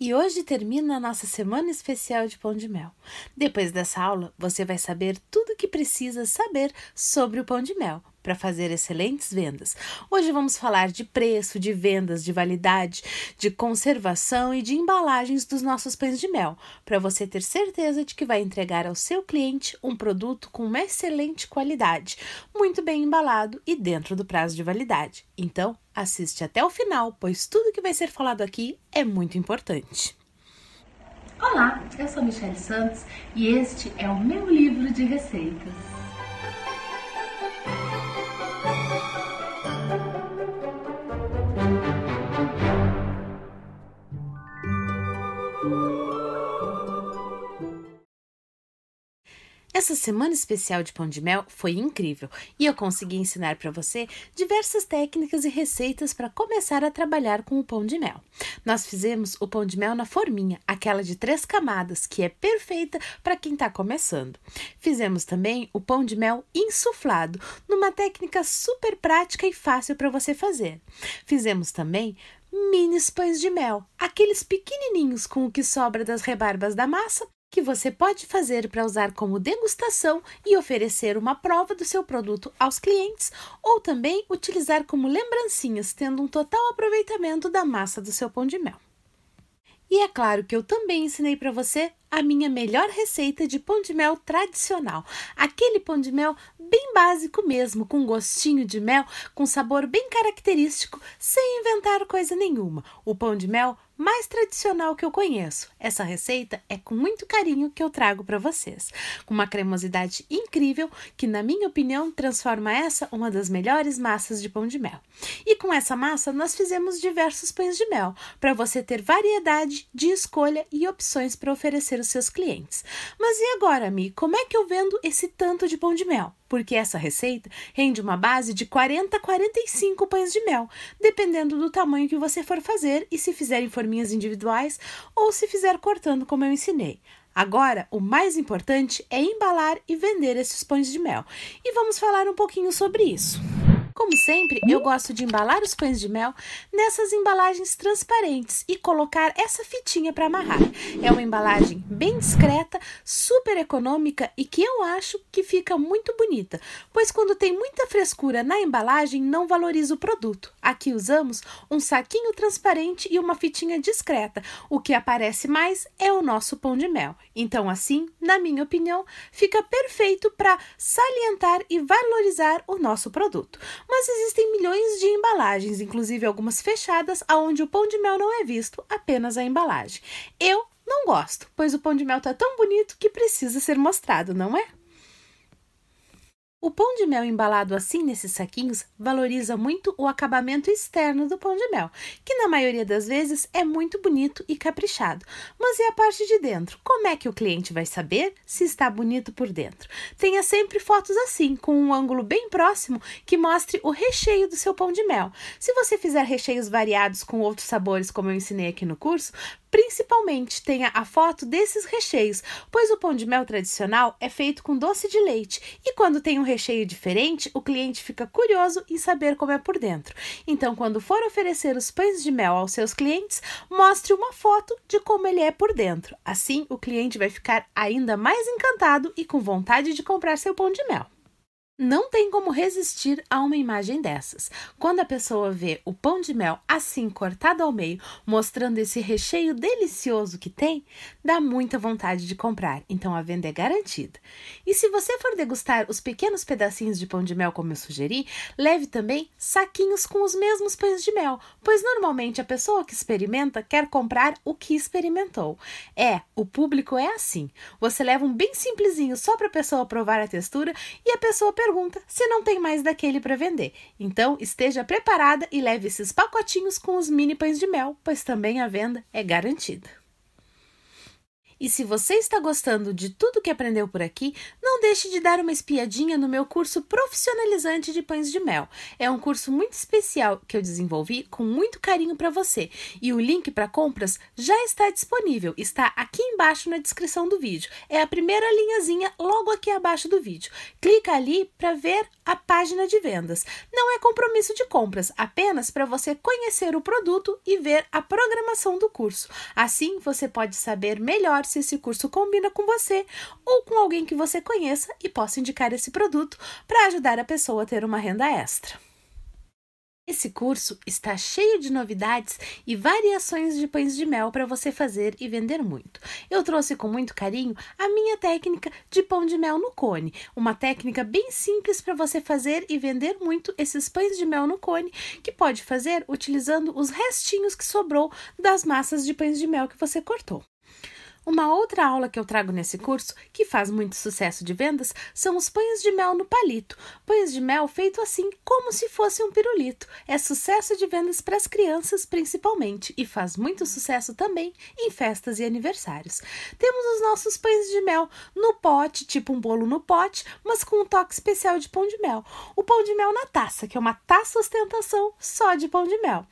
E hoje termina a nossa semana especial de pão de mel. Depois dessa aula, você vai saber tudo o que precisa saber sobre o pão de mel para fazer excelentes vendas. Hoje vamos falar de preço, de vendas, de validade, de conservação e de embalagens dos nossos pães de mel, para você ter certeza de que vai entregar ao seu cliente um produto com uma excelente qualidade, muito bem embalado e dentro do prazo de validade. Então, assiste até o final, pois tudo que vai ser falado aqui é muito importante. Olá, eu sou Michele Santos e este é o meu livro de receitas. Essa semana especial de pão de mel foi incrível e eu consegui ensinar para você diversas técnicas e receitas para começar a trabalhar com o pão de mel. Nós fizemos o pão de mel na forminha, aquela de 3 camadas, que é perfeita para quem está começando. Fizemos também o pão de mel insuflado, numa técnica super prática e fácil para você fazer. Fizemos também mini pães de mel, aqueles pequenininhos com o que sobra das rebarbas da massa, que você pode fazer para usar como degustação e oferecer uma prova do seu produto aos clientes, ou também utilizar como lembrancinhas, tendo um total aproveitamento da massa do seu pão de mel. E é claro que eu também ensinei para você a minha melhor receita de pão de mel tradicional. Aquele pão de mel bem básico mesmo, com gostinho de mel, com sabor bem característico, sem inventar coisa nenhuma. O pão de mel mais tradicional que eu conheço. Essa receita é com muito carinho que eu trago para vocês. Com uma cremosidade incrível, que na minha opinião transforma essa uma das melhores massas de pão de mel. E com essa massa nós fizemos diversos pães de mel, para você ter variedade de escolha e opções para oferecer aos seus clientes. Mas e agora, Mi, como é que eu vendo esse tanto de pão de mel? Porque essa receita rende uma base de 40 a 45 pães de mel, dependendo do tamanho que você for fazer e se fizer em forminhas individuais ou se fizer cortando como eu ensinei. Agora, o mais importante é embalar e vender esses pães de mel. E vamos falar um pouquinho sobre isso. Como sempre, eu gosto de embalar os pães de mel nessas embalagens transparentes e colocar essa fitinha para amarrar. É uma embalagem bem discreta, super econômica e que eu acho que fica muito bonita, pois quando tem muita frescura na embalagem não valoriza o produto. Aqui usamos um saquinho transparente e uma fitinha discreta. O que aparece mais é o nosso pão de mel. Então assim, na minha opinião, fica perfeito para salientar e valorizar o nosso produto. Mas existem milhões de embalagens, inclusive algumas fechadas, onde o pão de mel não é visto, apenas a embalagem. Eu não gosto, pois o pão de mel está tão bonito que precisa ser mostrado, não é? O pão de mel embalado assim nesses saquinhos valoriza muito o acabamento externo do pão de mel, que na maioria das vezes é muito bonito e caprichado. Mas e a parte de dentro? Como é que o cliente vai saber se está bonito por dentro? Tenha sempre fotos assim, com um ângulo bem próximo que mostre o recheio do seu pão de mel. Se você fizer recheios variados com outros sabores, como eu ensinei aqui no curso, principalmente tenha a foto desses recheios, pois o pão de mel tradicional é feito com doce de leite e quando tem um recheio diferente, o cliente fica curioso em saber como é por dentro. Então, quando for oferecer os pães de mel aos seus clientes, mostre uma foto de como ele é por dentro. Assim, o cliente vai ficar ainda mais encantado e com vontade de comprar seu pão de mel. Não tem como resistir a uma imagem dessas. Quando a pessoa vê o pão de mel assim cortado ao meio, mostrando esse recheio delicioso que tem, dá muita vontade de comprar, então a venda é garantida. E se você for degustar os pequenos pedacinhos de pão de mel como eu sugeri, leve também saquinhos com os mesmos pães de mel, pois normalmente a pessoa que experimenta quer comprar o que experimentou. O público é assim. Você leva um bem simplesinho só para a pessoa provar a textura e a pessoa pergunta se não tem mais daquele para vender. Então, esteja preparada e leve esses pacotinhos com os mini pães de mel, pois também a venda é garantida. E se você está gostando de tudo que aprendeu por aqui, não deixe de dar uma espiadinha no meu curso profissionalizante de pães de mel. É um curso muito especial que eu desenvolvi com muito carinho para você. E o link para compras já está disponível. Está aqui embaixo na descrição do vídeo. É a primeira linhazinha logo aqui abaixo do vídeo. Clica ali para ver a página de vendas. Não é compromisso de compras, apenas para você conhecer o produto e ver a programação do curso. Assim, você pode saber melhor se esse curso combina com você ou com alguém que você conheça e possa indicar esse produto para ajudar a pessoa a ter uma renda extra. Esse curso está cheio de novidades e variações de pães de mel para você fazer e vender muito. Eu trouxe com muito carinho a minha técnica de pão de mel no cone, uma técnica bem simples para você fazer e vender muito esses pães de mel no cone, que pode fazer utilizando os restinhos que sobrou das massas de pães de mel que você cortou. Uma outra aula que eu trago nesse curso, que faz muito sucesso de vendas, são os pães de mel no palito. Pães de mel feito assim, como se fosse um pirulito. É sucesso de vendas para as crianças, principalmente, e faz muito sucesso também em festas e aniversários. Temos os nossos pães de mel no pote, tipo um bolo no pote, mas com um toque especial de pão de mel. O pão de mel na taça, que é uma taça ostentação só de pão de mel.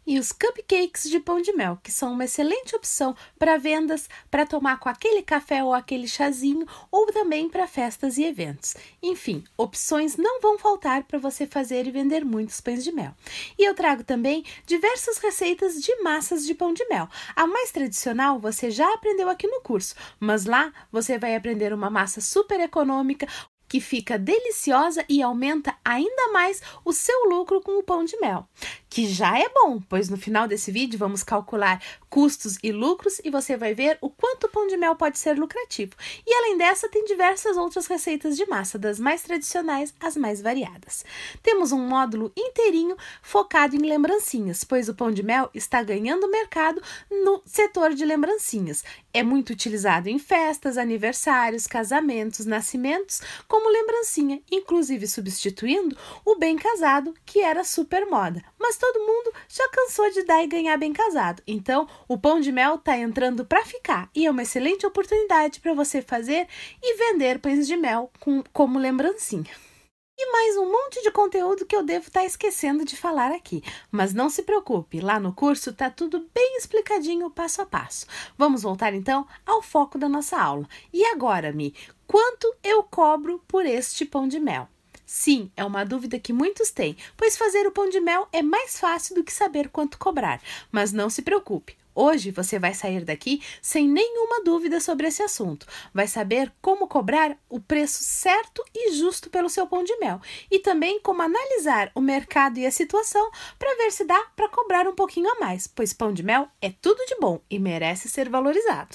E os cupcakes de pão de mel, que são uma excelente opção para vendas, para tomar com aquele café ou aquele chazinho, ou também para festas e eventos. Enfim, opções não vão faltar para você fazer e vender muitos pães de mel. E eu trago também diversas receitas de massas de pão de mel. A mais tradicional você já aprendeu aqui no curso, mas lá você vai aprender uma massa super econômica, que fica deliciosa e aumenta ainda mais o seu lucro com o pão de mel, que já é bom, pois no final desse vídeo vamos calcular custos e lucros e você vai ver o quanto o pão de mel pode ser lucrativo. E além dessa, tem diversas outras receitas de massa, das mais tradicionais às mais variadas. Temos um módulo inteirinho focado em lembrancinhas, pois o pão de mel está ganhando mercado no setor de lembrancinhas. É muito utilizado em festas, aniversários, casamentos, nascimentos, como lembrancinha, inclusive substituindo o bem casado, que era super moda. Mas todo mundo já cansou de dar e ganhar bem casado. Então, o pão de mel está entrando para ficar e é uma excelente oportunidade para você fazer e vender pães de mel como lembrancinha. E mais um monte de conteúdo que eu devo estar esquecendo de falar aqui. Mas não se preocupe, lá no curso está tudo bem explicadinho passo a passo. Vamos voltar então ao foco da nossa aula. E agora, Mi, quanto eu cobro por este pão de mel? Sim, é uma dúvida que muitos têm, pois fazer o pão de mel é mais fácil do que saber quanto cobrar. Mas não se preocupe. Hoje você vai sair daqui sem nenhuma dúvida sobre esse assunto. Vai saber como cobrar o preço certo e justo pelo seu pão de mel. E também como analisar o mercado e a situação para ver se dá para cobrar um pouquinho a mais, pois pão de mel é tudo de bom e merece ser valorizado.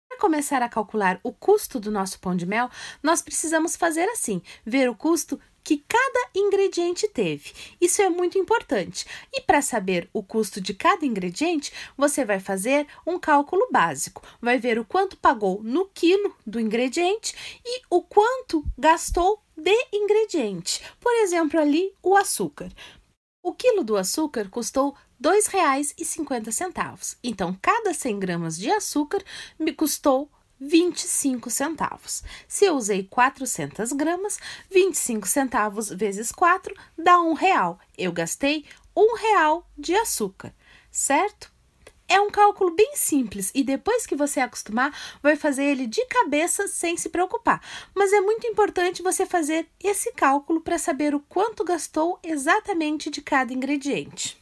Para começar a calcular o custo do nosso pão de mel, nós precisamos fazer assim, ver o custo que cada ingrediente teve. Isso é muito importante. E para saber o custo de cada ingrediente, você vai fazer um cálculo básico. Vai ver o quanto pagou no quilo do ingrediente e o quanto gastou de ingrediente. Por exemplo, ali o açúcar. O quilo do açúcar custou R$ 2,50. Então, cada 100 gramas de açúcar me custou 25 centavos. Se eu usei 400 gramas, 25 centavos vezes 4 dá R$1. Eu gastei R$1 de açúcar, certo? É um cálculo bem simples e depois que você acostumar, vai fazer ele de cabeça sem se preocupar. Mas é muito importante você fazer esse cálculo para saber o quanto gastou exatamente de cada ingrediente.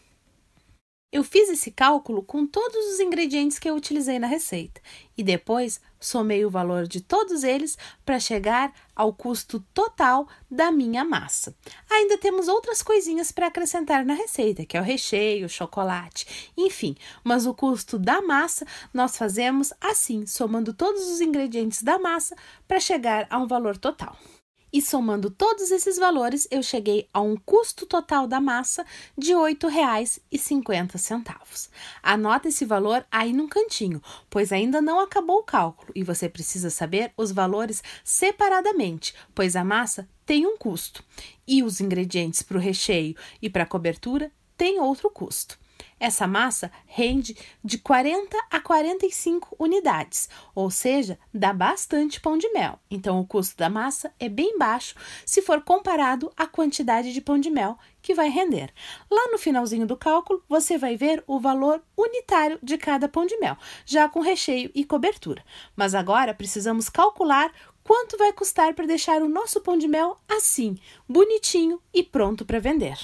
Eu fiz esse cálculo com todos os ingredientes que eu utilizei na receita e depois somei o valor de todos eles para chegar ao custo total da minha massa. Ainda temos outras coisinhas para acrescentar na receita, que é o recheio, o chocolate, enfim, mas o custo da massa nós fazemos assim, somando todos os ingredientes da massa para chegar a um valor total. E somando todos esses valores, eu cheguei a um custo total da massa de R$ 8,50. Anota esse valor aí num cantinho, pois ainda não acabou o cálculo e você precisa saber os valores separadamente, pois a massa tem um custo e os ingredientes para o recheio e para a cobertura têm outro custo. Essa massa rende de 40 a 45 unidades, ou seja, dá bastante pão de mel. Então, o custo da massa é bem baixo se for comparado à quantidade de pão de mel que vai render. Lá no finalzinho do cálculo, você vai ver o valor unitário de cada pão de mel, já com recheio e cobertura. Mas agora precisamos calcular quanto vai custar para deixar o nosso pão de mel assim, bonitinho e pronto para vender.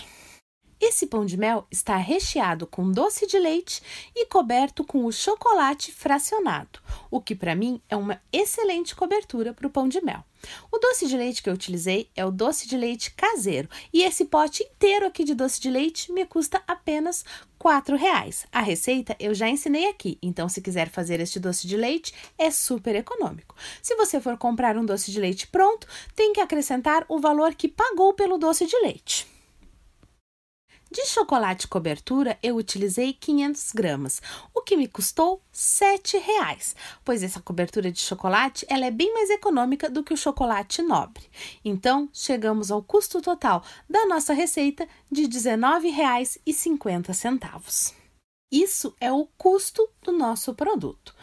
Esse pão de mel está recheado com doce de leite e coberto com o chocolate fracionado, o que para mim é uma excelente cobertura para o pão de mel. O doce de leite que eu utilizei é o doce de leite caseiro e esse pote inteiro aqui de doce de leite me custa apenas R$4. A receita eu já ensinei aqui, então se quiser fazer este doce de leite é super econômico. Se você for comprar um doce de leite pronto, tem que acrescentar o valor que pagou pelo doce de leite. De chocolate cobertura, eu utilizei 500 gramas, o que me custou R$7, pois essa cobertura de chocolate ela é bem mais econômica do que o chocolate nobre. Então, chegamos ao custo total da nossa receita de R$19,50. Isso é o custo do nosso produto.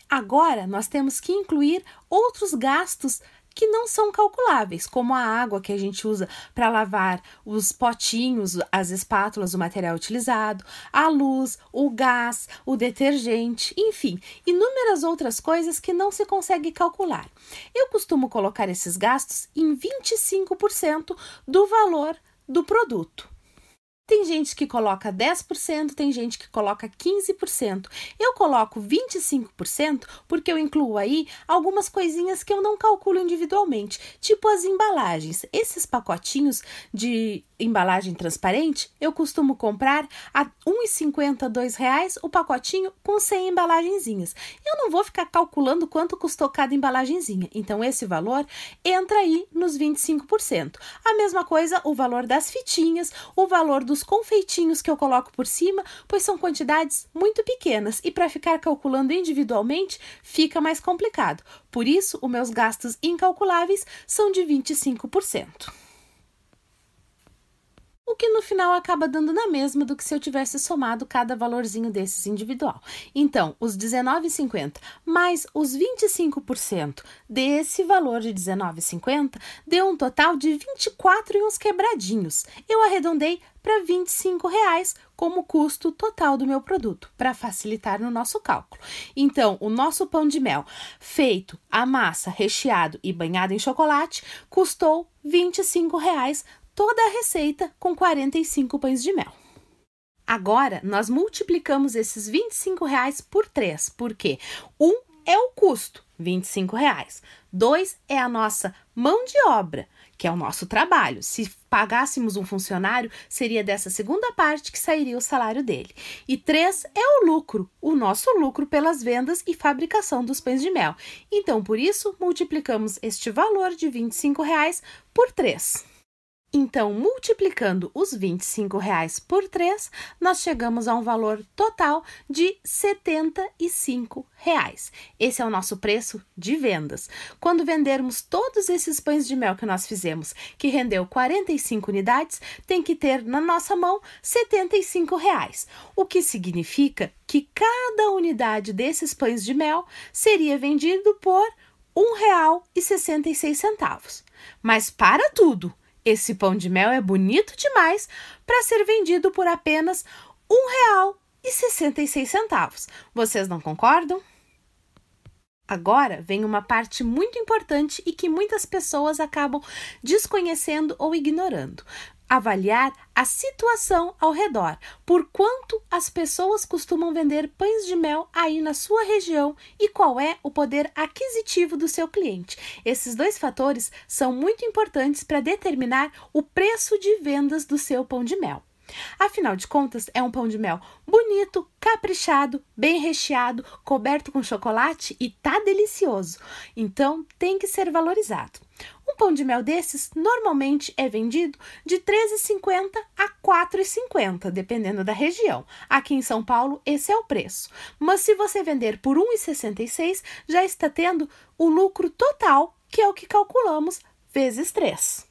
Agora, nós temos que incluir outros gastos que não são calculáveis, como a água que a gente usa para lavar os potinhos, as espátulas, o material utilizado, a luz, o gás, o detergente, enfim, inúmeras outras coisas que não se consegue calcular. Eu costumo colocar esses gastos em 25% do valor do produto. Tem gente que coloca 10%, tem gente que coloca 15%. Eu coloco 25% porque eu incluo aí algumas coisinhas que eu não calculo individualmente, tipo as embalagens. Esses pacotinhos de embalagem transparente, eu costumo comprar a R$1,50, R$2 o pacotinho com 100 embalagenzinhas. Eu não vou ficar calculando quanto custou cada embalagenzinha, então esse valor entra aí nos 25%. A mesma coisa o valor das fitinhas, o valor dos confeitinhos que eu coloco por cima, pois são quantidades muito pequenas e para ficar calculando individualmente fica mais complicado. Por isso, os meus gastos incalculáveis são de 25%. O que no final acaba dando na mesma do que se eu tivesse somado cada valorzinho desses individual. Então, os R$19,50 mais os 25% desse valor de R$19,50 deu um total de 24 e uns quebradinhos. Eu arredondei para R$25 como custo total do meu produto, para facilitar no nosso cálculo. Então, o nosso pão de mel feito, a massa, recheado e banhado em chocolate, custou R$25, toda a receita com 45 pães de mel. Agora, nós multiplicamos esses R$25 por 3, porque 1 é o custo, R$25. 2 é a nossa mão de obra, que é o nosso trabalho. Se pagássemos um funcionário, seria dessa segunda parte que sairia o salário dele. E 3 é o lucro, o nosso lucro pelas vendas e fabricação dos pães de mel. Então, por isso, multiplicamos este valor de R$25 por 3. Então, multiplicando os R$25 por 3, nós chegamos a um valor total de R$75. Esse é o nosso preço de vendas. Quando vendermos todos esses pães de mel que nós fizemos, que rendeu 45 unidades, tem que ter na nossa mão R$75, o que significa que cada unidade desses pães de mel seria vendido por R$1,66. Mas para tudo! Esse pão de mel é bonito demais para ser vendido por apenas R$1,66. Vocês não concordam? Agora vem uma parte muito importante e que muitas pessoas acabam desconhecendo ou ignorando. Avaliar a situação ao redor, por quanto as pessoas costumam vender pães de mel aí na sua região e qual é o poder aquisitivo do seu cliente. Esses dois fatores são muito importantes para determinar o preço de vendas do seu pão de mel. Afinal de contas, é um pão de mel bonito, caprichado, bem recheado, coberto com chocolate e tá delicioso. Então, tem que ser valorizado. Um pão de mel desses normalmente é vendido de R$13,50 a R$4,50, dependendo da região. Aqui em São Paulo, esse é o preço. Mas se você vender por R$1,66, já está tendo o lucro total, que é o que calculamos, vezes 3.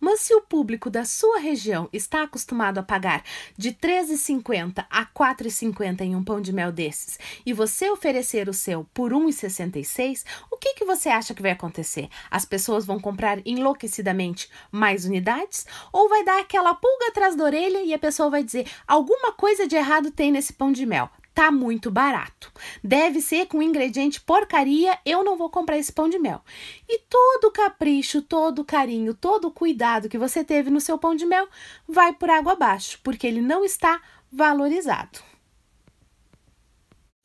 Mas se o público da sua região está acostumado a pagar de R$ 13,50 a R$ 4,50 em um pão de mel desses e você oferecer o seu por R$ 1,66, o que você acha que vai acontecer? As pessoas vão comprar enlouquecidamente mais unidades? Ou vai dar aquela pulga atrás da orelha e a pessoa vai dizer: alguma coisa de errado tem nesse pão de mel? Tá muito barato. Deve ser com ingrediente porcaria, eu não vou comprar esse pão de mel. E todo o capricho, todo o carinho, todo o cuidado que você teve no seu pão de mel vai por água abaixo, porque ele não está valorizado.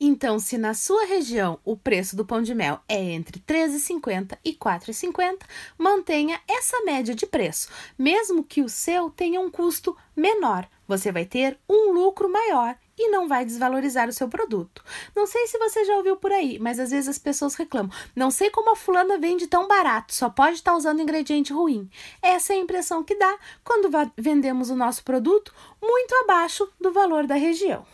Então, se na sua região o preço do pão de mel é entre R$ 13,50 e R$ 4,50, mantenha essa média de preço, mesmo que o seu tenha um custo menor. Você vai ter um lucro maior e não vai desvalorizar o seu produto. Não sei se você já ouviu por aí, mas às vezes as pessoas reclamam: não sei como a fulana vende tão barato, só pode estar usando ingrediente ruim. Essa é a impressão que dá quando vendemos o nosso produto muito abaixo do valor da região.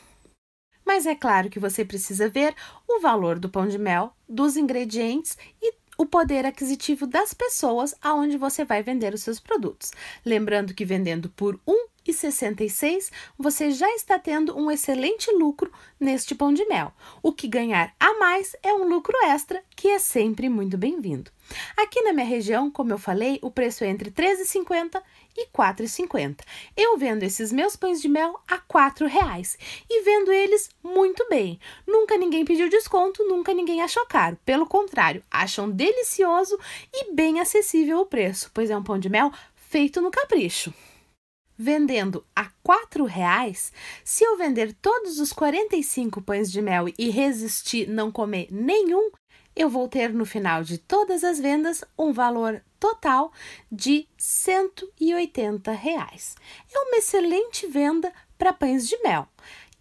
Mas é claro que você precisa ver o valor do pão de mel, dos ingredientes e o poder aquisitivo das pessoas aonde você vai vender os seus produtos. Lembrando que vendendo por R$ 1,66, você já está tendo um excelente lucro neste pão de mel. O que ganhar a mais é um lucro extra, que é sempre muito bem-vindo. Aqui na minha região, como eu falei, o preço é entre R$ 13,50 e R$ 4,50. Eu vendo esses meus pães de mel a R$ 4,00 e vendo eles muito bem. Nunca ninguém pediu desconto, nunca ninguém achou caro. Pelo contrário, acham delicioso e bem acessível o preço, pois é um pão de mel feito no capricho. Vendendo a R$ 4,00, se eu vender todos os 45 pães de mel e resistir não comer nenhum, eu vou ter no final de todas as vendas um valor total de R$ 180. É uma excelente venda para pães de mel.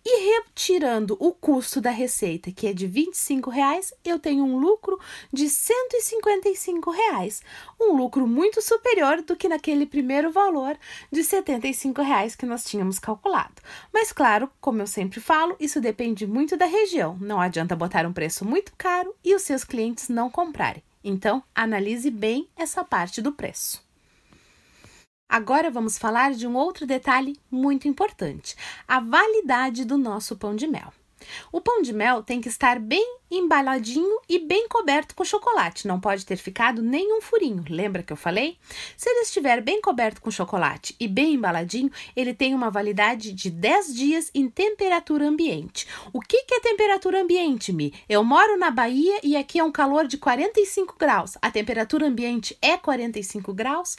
E retirando o custo da receita, que é de R$ 25,00, eu tenho um lucro de R$ 155,00. Um lucro muito superior do que naquele primeiro valor de R$ 75,00 que nós tínhamos calculado. Mas claro, como eu sempre falo, isso depende muito da região. Não adianta botar um preço muito caro e os seus clientes não comprarem. Então, analise bem essa parte do preço. Agora vamos falar de um outro detalhe muito importante: a validade do nosso pão de mel. O pão de mel tem que estar bem embaladinho e bem coberto com chocolate, não pode ter ficado nenhum furinho, lembra que eu falei? Se ele estiver bem coberto com chocolate e bem embaladinho, ele tem uma validade de 10 dias em temperatura ambiente. O que é temperatura ambiente, Mi? Eu moro na Bahia e aqui é um calor de 45 graus, a temperatura ambiente é 45 graus?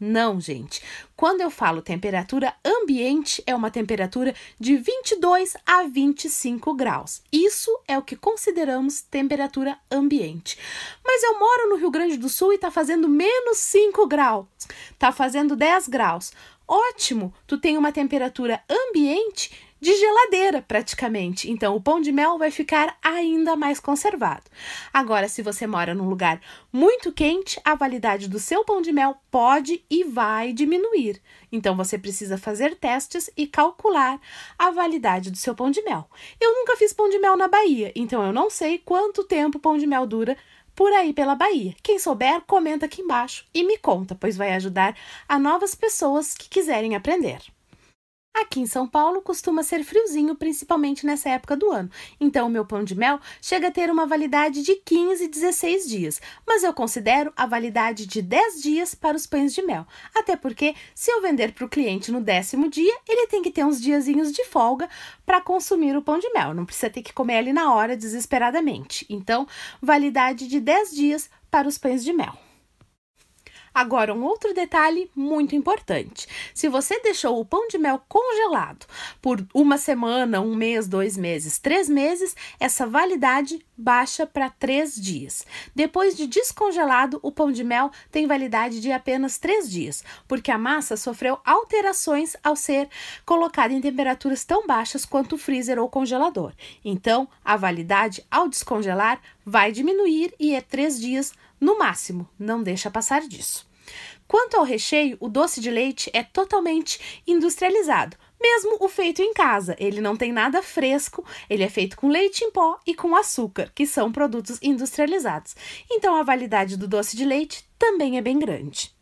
Não, gente. Quando eu falo temperatura ambiente, é uma temperatura de 22 a 25 graus. Isso é o que consideramos temperatura ambiente. Mas eu moro no Rio Grande do Sul e está fazendo menos 5 graus. Está fazendo 10 graus. Ótimo! Tu tem uma temperatura ambiente de geladeira, praticamente. Então, o pão de mel vai ficar ainda mais conservado. Agora, se você mora num lugar muito quente, a validade do seu pão de mel pode e vai diminuir. Então, você precisa fazer testes e calcular a validade do seu pão de mel. Eu nunca fiz pão de mel na Bahia, então eu não sei quanto tempo o pão de mel dura por aí pela Bahia. Quem souber, comenta aqui embaixo e me conta, pois vai ajudar a novas pessoas que quiserem aprender. Aqui em São Paulo costuma ser friozinho, principalmente nessa época do ano. Então, o meu pão de mel chega a ter uma validade de 15, 16 dias. Mas eu considero a validade de 10 dias para os pães de mel. Até porque, se eu vender para o cliente no 10º dia, ele tem que ter uns diazinhos de folga para consumir o pão de mel. Não precisa ter que comer ali na hora, desesperadamente. Então, validade de 10 dias para os pães de mel. Agora, um outro detalhe muito importante. Se você deixou o pão de mel congelado por uma semana, 1 mês, 2 meses, 3 meses, essa validade baixa para 3 dias. Depois de descongelado, o pão de mel tem validade de apenas 3 dias, porque a massa sofreu alterações ao ser colocada em temperaturas tão baixas quanto o freezer ou congelador. Então, a validade ao descongelar vai diminuir e é 3 dias no máximo, não deixa passar disso. Quanto ao recheio, o doce de leite é totalmente industrializado, mesmo o feito em casa. Ele não tem nada fresco, ele é feito com leite em pó e com açúcar, que são produtos industrializados. Então, a validade do doce de leite também é bem grande.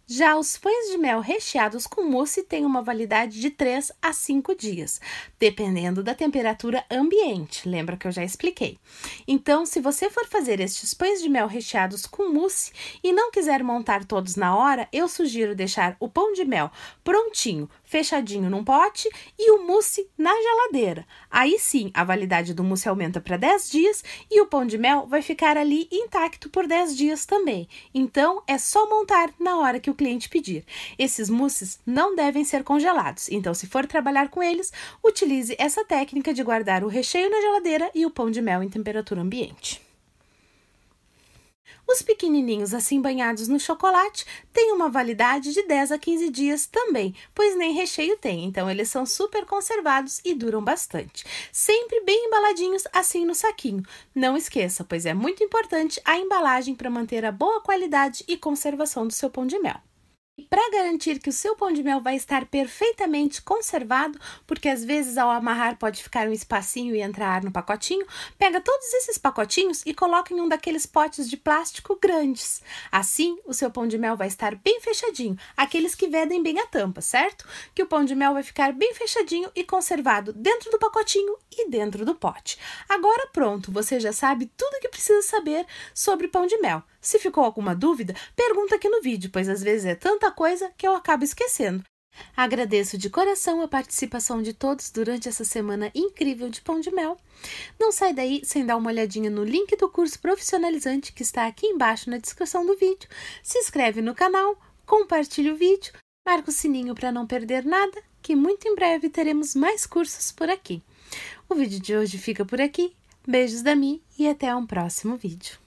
Já os pães de mel recheados com mousse têm uma validade de 3 a 5 dias, dependendo da temperatura ambiente. Lembra que eu já expliquei? Então, se você for fazer estes pães de mel recheados com mousse e não quiser montar todos na hora, eu sugiro deixar o pão de mel prontinho, fechadinho num pote e o mousse na geladeira. Aí sim, a validade do mousse aumenta para 10 dias e o pão de mel vai ficar ali intacto por 10 dias também. Então, é só montar na hora que o cliente pedir. Esses mousses não devem ser congelados, então se for trabalhar com eles, utilize essa técnica de guardar o recheio na geladeira e o pão de mel em temperatura ambiente. Os pequenininhos assim banhados no chocolate têm uma validade de 10 a 15 dias também, pois nem recheio tem, então eles são super conservados e duram bastante. Sempre bem embaladinhos assim no saquinho. Não esqueça, pois é muito importante a embalagem para manter a boa qualidade e conservação do seu pão de mel. E para garantir que o seu pão de mel vai estar perfeitamente conservado, porque às vezes ao amarrar pode ficar um espacinho e entrar ar no pacotinho, pega todos esses pacotinhos e coloca em um daqueles potes de plástico grandes. Assim, o seu pão de mel vai estar bem fechadinho, aqueles que vedem bem a tampa, certo? Que o pão de mel vai ficar bem fechadinho e conservado dentro do pacotinho e dentro do pote. Agora pronto, você já sabe tudo o que precisa saber sobre pão de mel. Se ficou alguma dúvida, pergunta aqui no vídeo, pois às vezes é tanta coisa que eu acabo esquecendo. Agradeço de coração a participação de todos durante essa semana incrível de pão de mel. Não sai daí sem dar uma olhadinha no link do curso profissionalizante que está aqui embaixo na descrição do vídeo. Se inscreve no canal, compartilha o vídeo, marca o sininho para não perder nada, que muito em breve teremos mais cursos por aqui. O vídeo de hoje fica por aqui. Beijos da Mi e até um próximo vídeo.